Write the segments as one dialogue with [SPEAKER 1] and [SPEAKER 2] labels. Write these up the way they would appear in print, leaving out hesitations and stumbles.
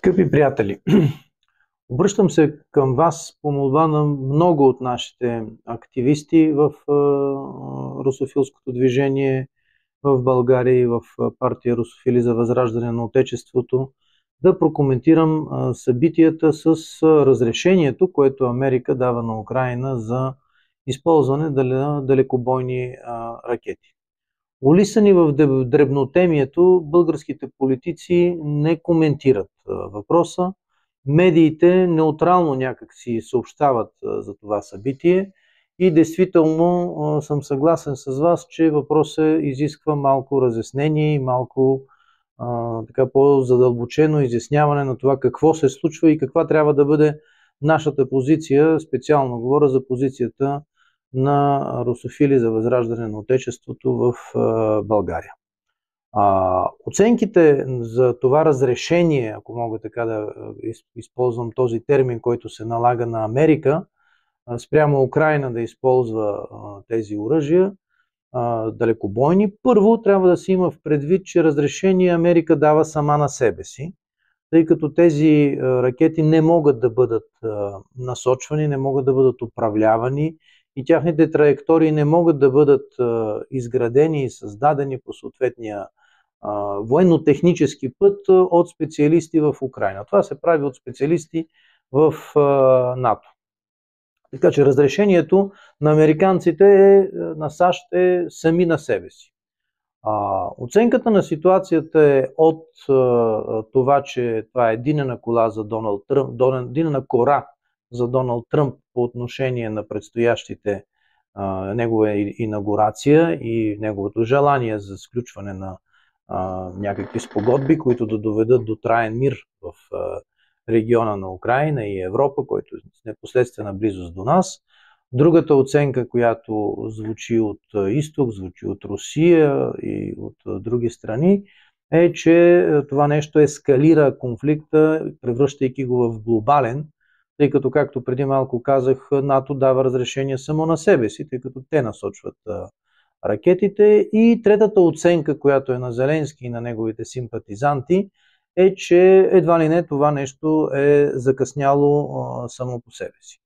[SPEAKER 1] Скъпи приятели, обръщам се към вас по молба на много от нашите активисти в русофилското движение в България и в партия Русофили за възраждане на Отечеството, да прокоментирам събитията с разрешението, което Америка дава на Украйна за използване на далекобойни ракети. Улисани в дребнотемието, българските политици не коментират въпроса. Медиите неутрално някак си съобщават за това събитие и действително съм съгласен с вас, че въпросът изисква малко разяснение и малко така по-задълбочено изясняване на това какво се случва и каква трябва да бъде нашата позиция. Специално говоря за позицията на русофили за възраждане на Отечеството в България. Оценките за това разрешение, ако мога така да използвам този термин, който се налага на Америка, спрямо Украйна да използва тези оръжия, далекобойни, първо трябва да се има в предвид, че разрешение Америка дава сама на себе си, тъй като тези ракети не могат да бъдат насочвани, не могат да бъдат управлявани и тяхните траектории не могат да бъдат изградени и създадени по съответния военно-технически път от специалисти в Украйна. Това се прави от специалисти в НАТО. Така че разрешението на американците на САЩ е сами на себе си. Оценката на ситуацията е от това, че това е динена кола за Доналд Тръмп, динена кора за Доналд Тръмп по отношение на предстоящите негова инаугурация и неговото желание за сключване на някакви спогодби, които да доведат до траен мир в региона на Украйна и Европа, който е с непосредствена близост до нас. Другата оценка, която звучи от изток, звучи от Русия и от други страни, е, че това нещо ескалира конфликта, превръщайки го в глобален, тъй като, както преди малко казах, НАТО дава разрешение само на себе си, тъй като те насочват ракетите. И третата оценка, която е на Зеленски и на неговите симпатизанти, е, че едва ли не това нещо е закъсняло само по себе си.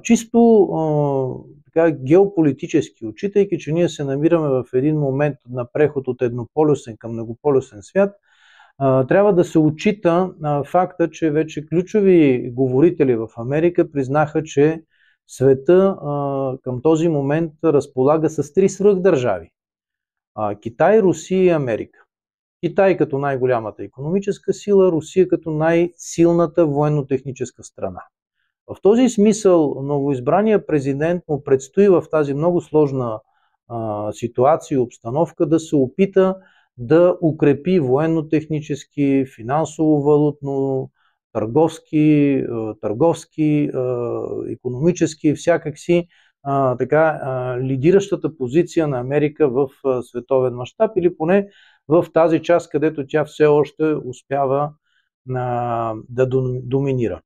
[SPEAKER 1] Чисто така, геополитически, отчитайки, че ние се намираме в един момент на преход от еднополюсен към многополюсен свят, трябва да се отчита факта, че вече ключови говорители в Америка признаха, че света към този момент разполага с три свръхдържави. Китай, Русия и Америка. Китай като най-голямата икономическа сила, Русия като най-силната военно-техническа страна. В този смисъл новоизбрания президент му предстои в тази много сложна ситуация и обстановка да се опита да укрепи военно-технически, финансово-валутно, търговски, икономически, всякакси лидиращата позиция на Америка в световен мащаб или поне в тази част, където тя все още успява да доминира.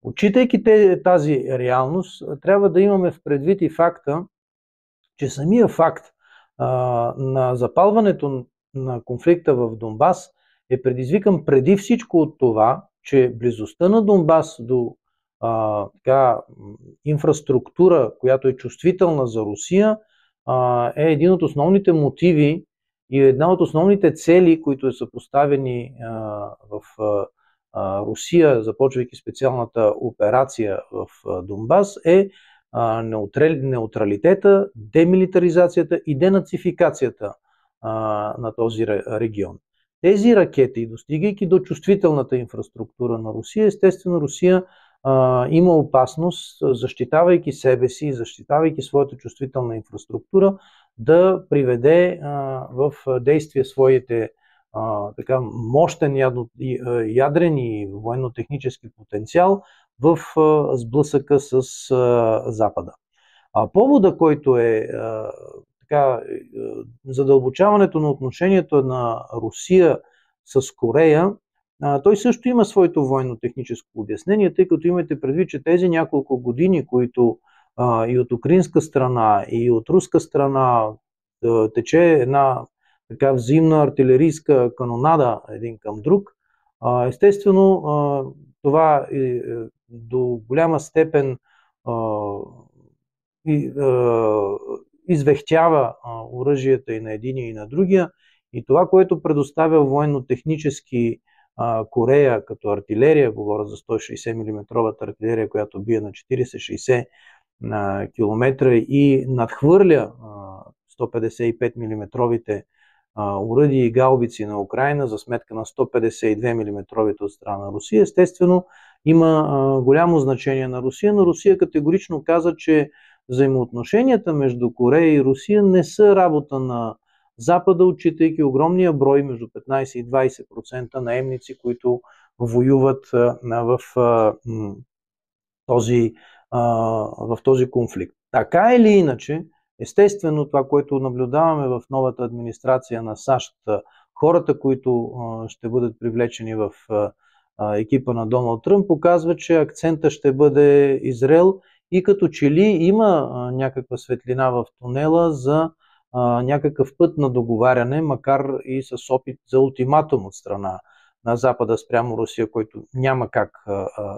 [SPEAKER 1] Отчитайки тази реалност, трябва да имаме в предвид и факта, че самия факт на запалването на конфликта в Донбас е предизвикан преди всичко от това, че близостта на Донбас до инфраструктура, която е чувствителна за Русия, е един от основните мотиви и една от основните цели, които са поставени в Русия, започвайки специалната операция в Донбас, е неутралитета, демилитаризацията и денацификацията на този регион. Тези ракети, достигайки до чувствителната инфраструктура на Русия, естествено Русия има опасност, защитавайки себе си, защитавайки своята чувствителна инфраструктура, да приведе в действие своите мощен ядрен и военно-технически потенциал в сблъсъка с Запада. Повода, който е задълбочаването на отношението на Русия с Корея, той също има своето военно-техническо обяснение, тъй като имате предвид, че тези няколко години, които и от украинска страна, и от руска страна тече една така взаимна артилерийска канонада един към друг, Естествено, това до голяма степен извехтява оръжията и на единия и на другия. И това, което предоставя военно-технически Корея като артилерия, говоря за 160 мм артилерия, която бие на 40-60 км и надхвърля 155 мм оръдия и гаубици на Украина за сметка на 152 мм от страна на Русия. Естествено, има голямо значение на Русия, но Русия категорично каза, че взаимоотношенията между Корея и Русия не са работа на Запада, отчитайки огромния брой, между 15 и 20% наемници, които воюват в този конфликт. Така или иначе, естествено, това, което наблюдаваме в новата администрация на САЩ, хората, които ще бъдат привлечени в екипа на Доналд Тръмп, показва, че акцента ще бъде Израел и като че ли има някаква светлина в тунела за някакъв път на договаряне, макар и с опит за ултиматум от страна на Запада спрямо Русия, който няма как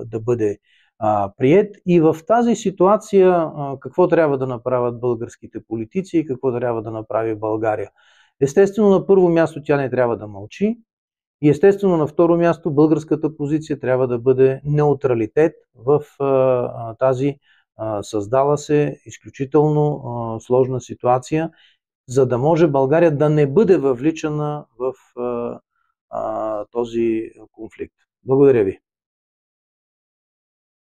[SPEAKER 1] да бъде приет. И в тази ситуация какво трябва да направят българските политици и какво трябва да направи България? Естествено, на първо място тя не трябва да мълчи и естествено на второ място българската позиция трябва да бъде неутралитет в тази създала се изключително сложна ситуация, за да може България да не бъде въвличана в този конфликт. Благодаря ви.